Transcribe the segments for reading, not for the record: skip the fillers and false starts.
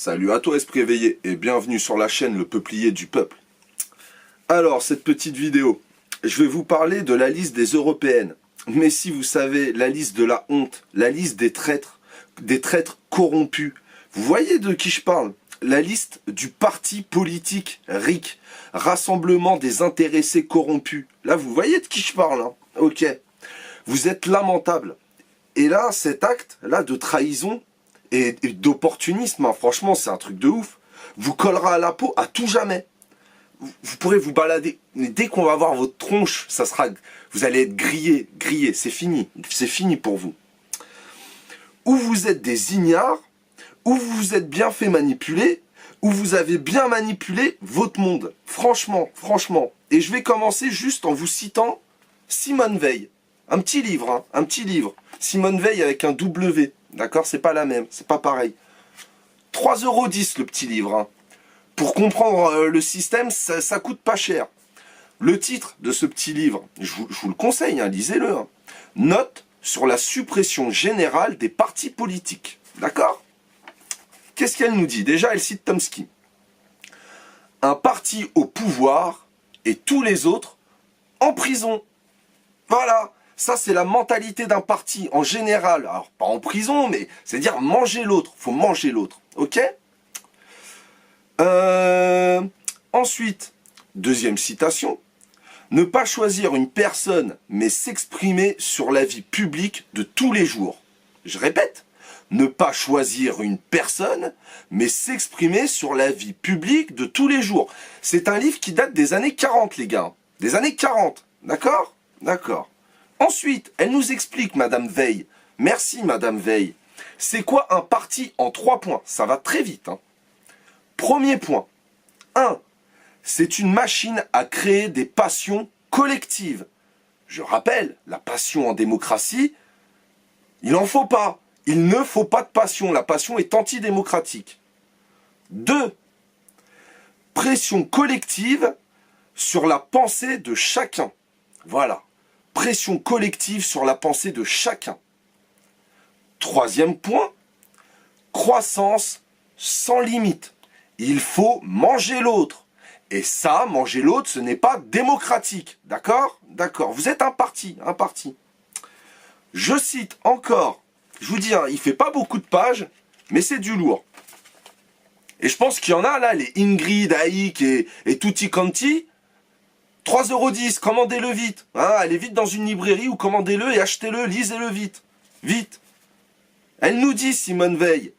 Salut à toi esprit éveillé et bienvenue sur la chaîne Le Peuplier du Peuple. Alors, cette petite vidéo, je vais vous parler de la liste des européennes. Mais si vous savez, la liste de la honte, la liste des traîtres corrompus, vous voyez de qui je parle? La liste du parti politique RIC, Rassemblement des intéressés corrompus. Là, vous voyez de qui je parle, hein? Ok. Vous êtes lamentable. Et là, cet acte-là de trahison et d'opportunisme, hein, franchement, c'est un truc de ouf, vous collera à la peau à tout jamais. Vous pourrez vous balader, mais dès qu'on va voir votre tronche, ça sera, vous allez être grillé, c'est fini pour vous. Ou vous êtes des ignares, ou vous vous êtes bien fait manipuler, ou vous avez bien manipulé votre monde. Franchement. Et je vais commencer juste en vous citant Simone Veil. Un petit livre, hein, un petit livre. Simone Veil avec un W. D'accord, c'est pas la même, c'est pas pareil. 3,10 € le petit livre. Hein. Pour comprendre le système, ça coûte pas cher. Le titre de ce petit livre, je vous le conseille, hein, lisez-le. Hein. Note sur la suppression générale des partis politiques. D'accord? Qu'est-ce qu'elle nous dit? Déjà, elle cite Tomsky. Un parti au pouvoir et tous les autres en prison. Voilà. Ça, c'est la mentalité d'un parti en général. Alors, pas en prison, mais c'est-à-dire manger l'autre. Faut manger l'autre. Ok? Ensuite, deuxième citation. Ne pas choisir une personne, mais s'exprimer sur la vie publique de tous les jours. Je répète. Ne pas choisir une personne, mais s'exprimer sur la vie publique de tous les jours. C'est un livre qui date des années 40, les gars. Des années 40. D'accord? D'accord. Ensuite, elle nous explique, Madame Veil. Merci, Madame Veil. C'est quoi un parti en 3 points? Ça va très vite. Hein. Premier point. 1. C'est une machine à créer des passions collectives. Je rappelle, la passion en démocratie, il n'en faut pas. Il ne faut pas de passion. La passion est antidémocratique. 2. Pression collective sur la pensée de chacun. Voilà. Pression collective sur la pensée de chacun. Troisième point, croissance sans limite. Il faut manger l'autre. Et ça, manger l'autre, ce n'est pas démocratique. D'accord? D'accord. Vous êtes un parti. Je cite encore, je vous dis, hein, il fait pas beaucoup de pages, mais c'est du lourd. Et je pense qu'il y en a là, les Ingrid, Haïk et Tutti Quanti. 3,10 €, commandez-le vite. Hein, allez vite dans une librairie ou commandez-le et achetez-le, lisez-le vite. Vite. Elle nous dit, Simone Veil,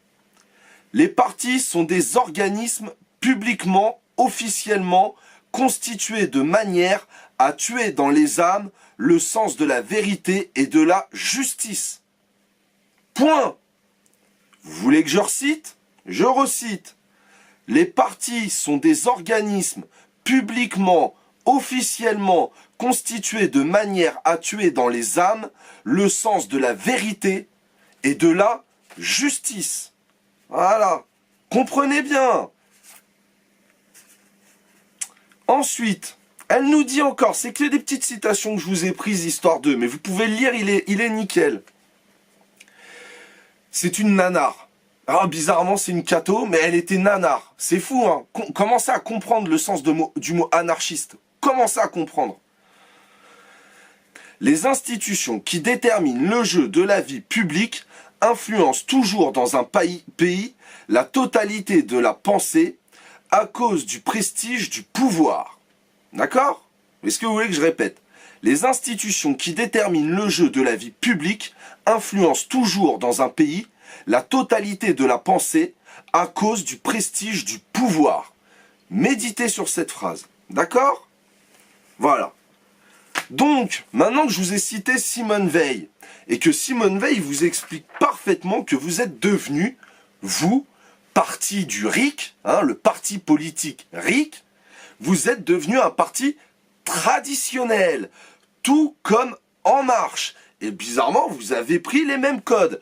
les partis sont des organismes publiquement, officiellement, constitués de manière à tuer dans les âmes le sens de la vérité et de la justice. Point. Vous voulez que je recite? Je recite. Les partis sont des organismes publiquement, officiellement constitué de manière à tuer dans les âmes le sens de la vérité et de la justice. Voilà. Comprenez bien. Ensuite, elle nous dit encore, c'est que des petites citations que je vous ai prises histoire d'eux, mais vous pouvez le lire, il est nickel. C'est une nanar. Ah, bizarrement, c'est une catho, mais elle était nanar. C'est fou, hein. Commencez à comprendre le sens du mot anarchiste. Commencez à comprendre. Les institutions qui déterminent le jeu de la vie publique influencent toujours dans un pays la totalité de la pensée à cause du prestige du pouvoir. D'accord? Est-ce que vous voulez que je répète? Les institutions qui déterminent le jeu de la vie publique influencent toujours dans un pays la totalité de la pensée à cause du prestige du pouvoir. Méditez sur cette phrase. D'accord? Voilà. Donc, maintenant que je vous ai cité Simone Veil, et que Simone Veil vous explique parfaitement que vous êtes devenu, vous, parti du RIC, hein, le parti politique RIC, vous êtes devenu un parti traditionnel, tout comme En Marche. Et bizarrement, vous avez pris les mêmes codes.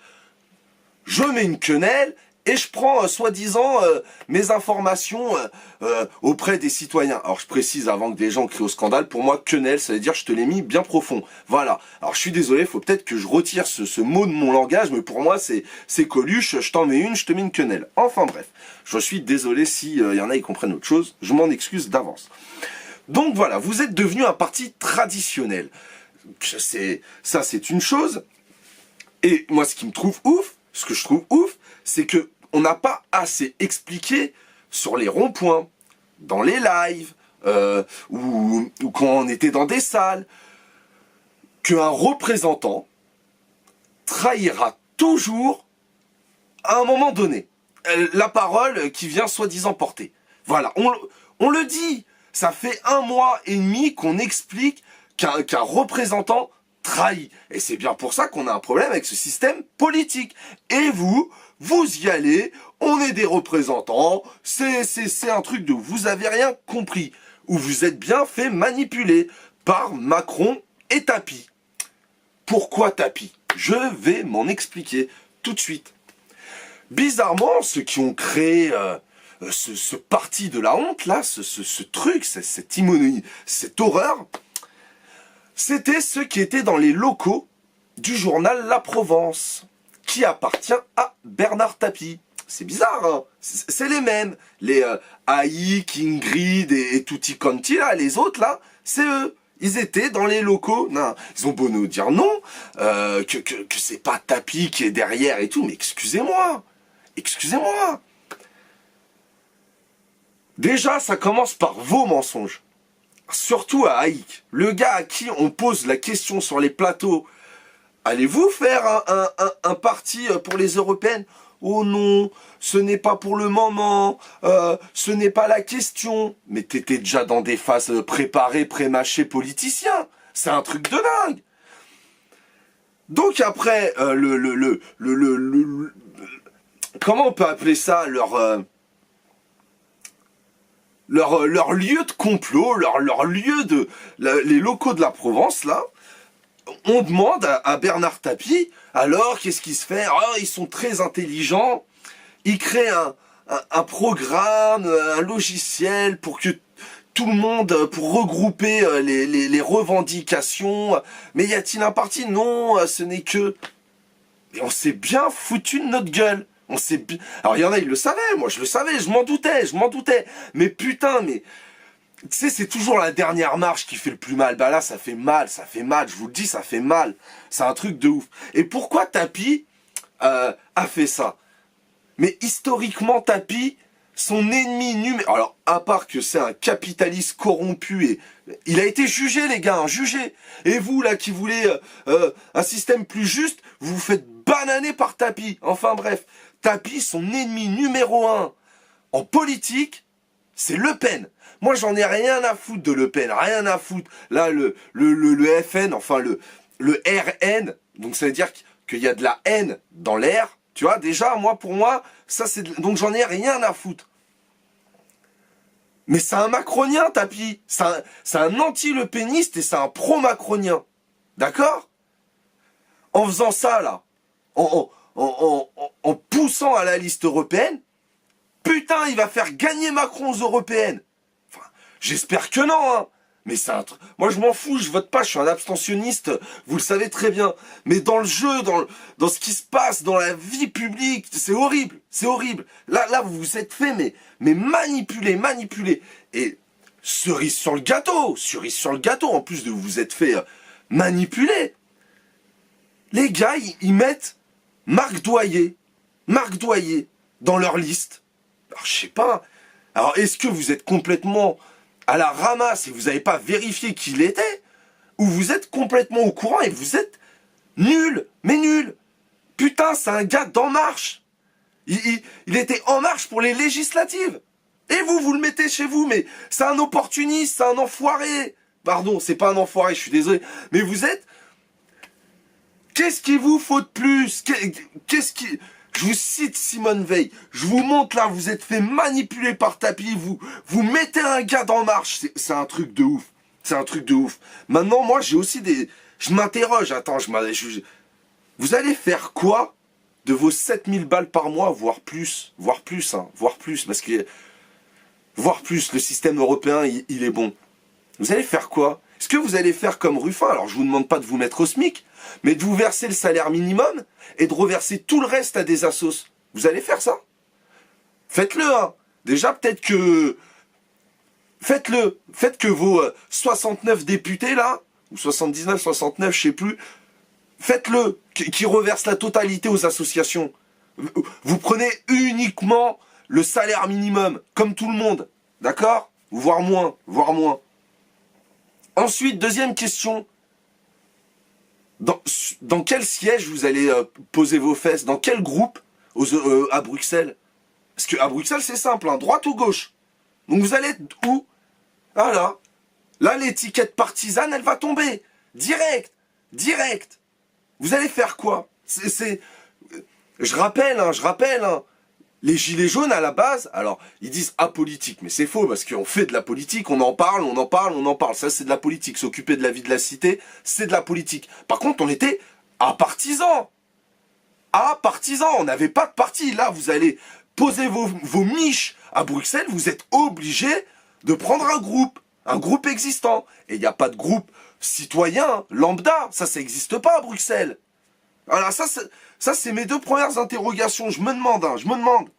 Je mets une quenelle et je prends soi-disant mes informations auprès des citoyens. Alors je précise avant que des gens crient au scandale, pour moi quenelle, ça veut dire je te l'ai mis bien profond. Voilà. Alors je suis désolé, faut peut-être que je retire ce mot de mon langage, mais pour moi c'est Coluche, je t'en mets une, je te mets une quenelle. Enfin bref, je suis désolé si y en a qui comprennent autre chose, je m'en excuse d'avance. Donc voilà, vous êtes devenu un parti traditionnel. Ça c'est une chose. Et moi ce qui me trouve ouf, ce que je trouve ouf, c'est que on n'a pas assez expliqué sur les ronds-points, dans les lives, ou quand on était dans des salles, qu'un représentant trahira toujours, à un moment donné, la parole qui vient soi-disant porter. Voilà, on le dit, ça fait 1 mois et demi qu'on explique qu'un représentant trahit. Et c'est bien pour ça qu'on a un problème avec ce système politique. Et vous y allez, on est des représentants, c'est un truc de vous avez rien compris. Ou vous êtes bien fait manipuler par Macron et Tapi. Pourquoi Tapi? Je vais m'en expliquer tout de suite. Bizarrement, ceux qui ont créé ce parti de la honte, là, ce truc, cette horreur, c'était ceux qui étaient dans les locaux du journal La Provence, qui appartient à Bernard Tapie. C'est bizarre, hein, c'est les mêmes. Les Haïk, Ingrid et Tutti Conti, là, les autres, là, c'est eux. Ils étaient dans les locaux. Non, ils ont beau nous dire non, que c'est pas Tapie qui est derrière et tout, mais excusez-moi. Excusez-moi. Déjà, ça commence par vos mensonges. Surtout à Haïk, le gars à qui on pose la question sur les plateaux, allez-vous faire un parti pour les européennes? Oh non, ce n'est pas pour le moment, ce n'est pas la question. Mais t'étais déjà dans des phases préparées, pré-mâchées politiciens. C'est un truc de dingue. Donc après, comment on peut appeler ça, leur lieu de complot, leur lieu les locaux de la Provence, là, on demande à Bernard Tapie, alors qu'est-ce qui se fait? Oh, ils sont très intelligents, ils créent un programme, un logiciel pour que tout le monde, pour regrouper les revendications. Mais y a-t-il un parti? Non, ce n'est que... Et on s'est bien foutu de notre gueule. On sait bien... Alors il y en a, ils le savaient, moi je le savais, je m'en doutais. Mais putain, mais... Tu sais, c'est toujours la dernière marche qui fait le plus mal. Bah là, ça fait mal, je vous le dis, ça fait mal. C'est un truc de ouf. Et pourquoi Tapi a fait ça? Mais historiquement, Tapi, son ennemi numéro... Alors, à part que c'est un capitaliste corrompu, et il a été jugé, les gars, jugé. Et vous, là, qui voulez un système plus juste, vous vous faites bananer par Tapi. Enfin bref, Tapi, son ennemi numéro 1 en politique, c'est Le Pen. Moi, j'en ai rien à foutre de Le Pen, rien à foutre. Là, le FN, enfin le RN, donc ça veut dire qu'il y a de la haine dans l'air. Tu vois, déjà, pour moi, ça c'est... Donc j'en ai rien à foutre. Mais c'est un macronien, Tapi. C'est un anti-lepéniste et c'est un pro-macronien. D'accord? En faisant ça, là, en poussant à la liste européenne, putain, il va faire gagner Macron aux européennes. Enfin, j'espère que non, hein. Mais c'est un truc... Moi, je m'en fous, je vote pas, je suis un abstentionniste, vous le savez très bien. Mais dans le jeu, dans ce qui se passe, dans la vie publique, c'est horrible, c'est horrible. Là, vous vous êtes fait, mais manipuler. Et cerise sur le gâteau, en plus de vous être fait manipuler. Les gars, ils mettent Marc Doyer dans leur liste. Alors, je sais pas. Alors, est-ce que vous êtes complètement à la ramasse et vous n'avez pas vérifié qui il était? Ou vous êtes complètement au courant et vous êtes nul, mais nul. Putain, c'est un gars d'En Marche. Il était En Marche pour les législatives. Et vous le mettez chez vous, mais c'est un opportuniste, c'est un enfoiré. Pardon, c'est pas un enfoiré, je suis désolé. Mais vous êtes... Qu'est-ce qu'il vous faut de plus? Qu'est-ce qui... Je vous cite Simone Veil. Je vous montre là, vous êtes fait manipuler par Tapi. Vous mettez un gars d'En Marche. C'est un truc de ouf. C'est un truc de ouf. Maintenant, moi, j'ai aussi des... Je m'interroge. Attends, vous allez faire quoi de vos 7000 balles par mois, voire plus, parce que, voire plus, le système européen, il est bon. Vous allez faire quoi? Est-ce que vous allez faire comme Ruffin? Alors, je vous demande pas de vous mettre au SMIC, mais de vous verser le salaire minimum et de reverser tout le reste à des assos. Vous allez faire ça? Faites-le, hein. Déjà, peut-être que... Faites-le. Faites que vos 69 députés, là, ou 79, 69, je sais plus, faites-le, qui reversent la totalité aux associations. Vous prenez uniquement le salaire minimum, comme tout le monde. D'accord? Voire moins, voire moins. Ensuite, deuxième question. Dans quel siège vous allez poser vos fesses? Dans quel groupe à Bruxelles? Parce qu'à Bruxelles, c'est simple, hein, droite ou gauche. Donc vous allez être où? Voilà. Là, l'étiquette partisane, elle va tomber. Direct. Direct. Vous allez faire quoi? Je rappelle, hein, les gilets jaunes, à la base, alors, ils disent apolitique, mais c'est faux, parce qu'on fait de la politique, on en parle. Ça, c'est de la politique. S'occuper de la vie de la cité, c'est de la politique. Par contre, on était apartisans. On n'avait pas de parti. Là, vous allez poser vos miches à Bruxelles, vous êtes obligés de prendre un groupe existant. Et il n'y a pas de groupe citoyen, lambda, ça n'existe pas à Bruxelles. Voilà, ça c'est mes deux premières interrogations, je me demande.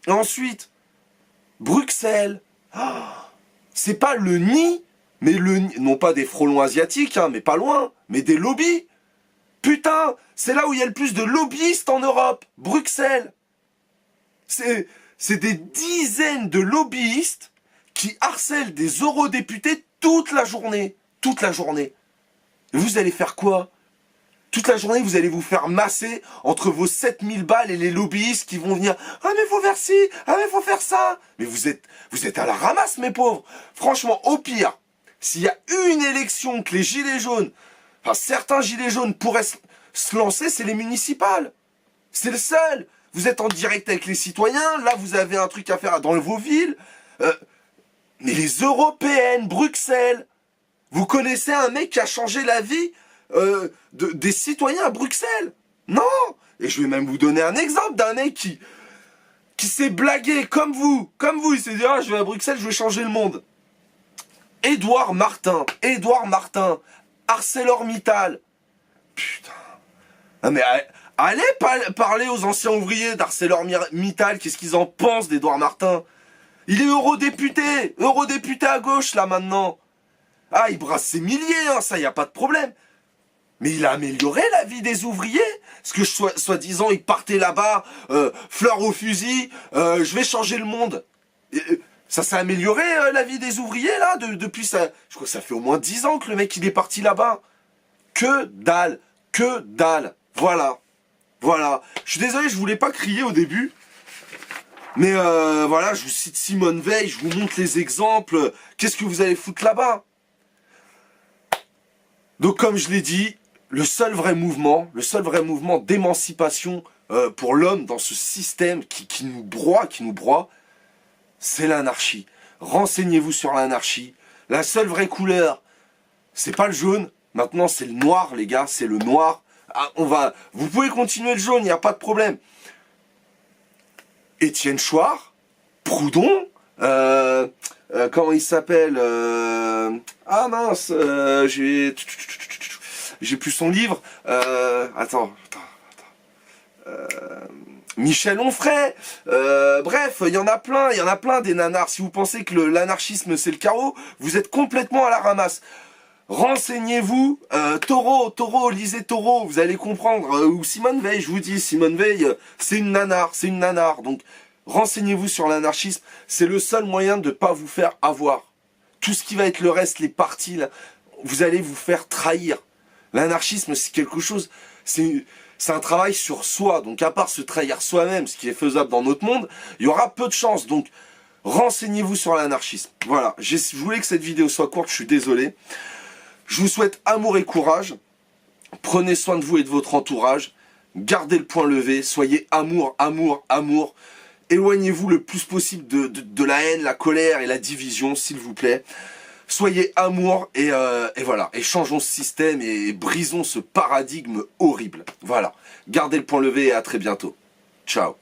Et ensuite, Bruxelles, c'est pas le nid, mais non pas des frelons asiatiques, hein, mais pas loin, mais des lobbies. Putain, c'est là où il y a le plus de lobbyistes en Europe, Bruxelles. C'est des dizaines de lobbyistes qui harcèlent des eurodéputés toute la journée. Et vous allez faire quoi? Toute la journée, vous allez vous faire masser entre vos 7000 balles et les lobbyistes qui vont venir. Ah mais faut faire ci, ah mais faut faire ça. Mais vous êtes à la ramasse, mes pauvres. Franchement, au pire, s'il y a une élection que les gilets jaunes, enfin certains gilets jaunes pourraient se lancer, c'est les municipales. C'est le seul. Vous êtes en direct avec les citoyens, là vous avez un truc à faire dans vos villes. Mais les européennes, Bruxelles, vous connaissez un mec qui a changé la vie des citoyens à Bruxelles? Non. Et je vais même vous donner un exemple d'un mec qui s'est blagué comme vous, il s'est dit, ah, je vais à Bruxelles, je vais changer le monde. Édouard Martin, ArcelorMittal. Putain. Ah mais allez parler aux anciens ouvriers d'ArcelorMittal, qu'est-ce qu'ils en pensent d'Édouard Martin? Il est eurodéputé à gauche là maintenant. Ah, il brasse ses milliers, hein, ça y a pas de problème. Mais il a amélioré la vie des ouvriers. Parce que soi-disant, il partait là-bas, fleur au fusil, je vais changer le monde. Ça s'est amélioré la vie des ouvriers là depuis ça. Je crois que ça fait au moins 10 ans que le mec il est parti là-bas. Que dalle. Voilà. Je suis désolé, je voulais pas crier au début. Mais voilà, je vous cite Simone Veil, je vous montre les exemples. Qu'est-ce que vous allez foutre là-bas? Donc comme je l'ai dit, le seul vrai mouvement d'émancipation pour l'homme dans ce système qui nous broie, c'est l'anarchie. Renseignez-vous sur l'anarchie. La seule vraie couleur, c'est pas le jaune. Maintenant, c'est le noir, les gars, c'est le noir. Ah, vous pouvez continuer le jaune, il n'y a pas de problème. Étienne Chouard, Proudhon, comment il s'appelle ah mince, j'ai plus son livre. Attends. Michel Onfray. Bref, il y en a plein des nanars. Si vous pensez que l'anarchisme c'est le chaos, vous êtes complètement à la ramasse. Renseignez-vous, Taureau, lisez Taureau, vous allez comprendre. Ou Simone Veil, je vous dis, Simone Veil, c'est une nanar. Donc, renseignez-vous sur l'anarchisme. C'est le seul moyen de ne pas vous faire avoir. Tout ce qui va être le reste, les partis, là, vous allez vous faire trahir. L'anarchisme, c'est quelque chose, c'est un travail sur soi. Donc, à part se trahir soi-même, ce qui est faisable dans notre monde, il y aura peu de chance. Donc, renseignez-vous sur l'anarchisme. Voilà, je voulais que cette vidéo soit courte, je suis désolé. Je vous souhaite amour et courage. Prenez soin de vous et de votre entourage. Gardez le point levé. Soyez amour. Éloignez-vous le plus possible de la haine, la colère et la division, s'il vous plaît. Soyez amour et voilà. Et changeons ce système et brisons ce paradigme horrible. Voilà. Gardez le point levé et à très bientôt. Ciao.